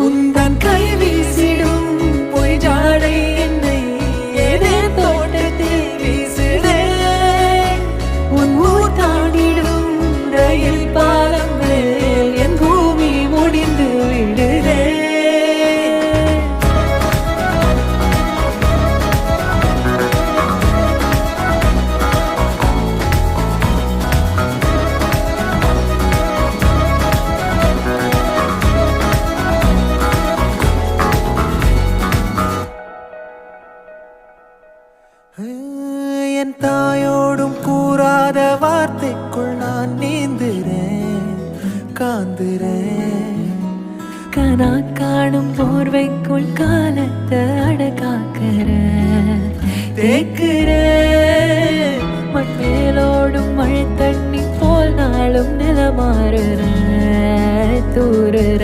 உந்தன் கை வீசிடும் பொய் ஜாடை என்னை ஏதே தோட்டத்தில் வீசுதே. உன் ஊர் தாண்டிடும் ரயில் பாலம் மேல் என் பூமி முடிந்து விடுதே. என் தாயோடும் கூறாத வார்த்தைக்குள் நான் நீந்துறேன், காந்துறேன். கனா காணும் போர்வைக்குள் காலத்தை அடக்காக்கிற தேக்குற. மண்ணேலோடும் மழை தண்ணி போல் நாளும் நிலமாறுற தூறுற.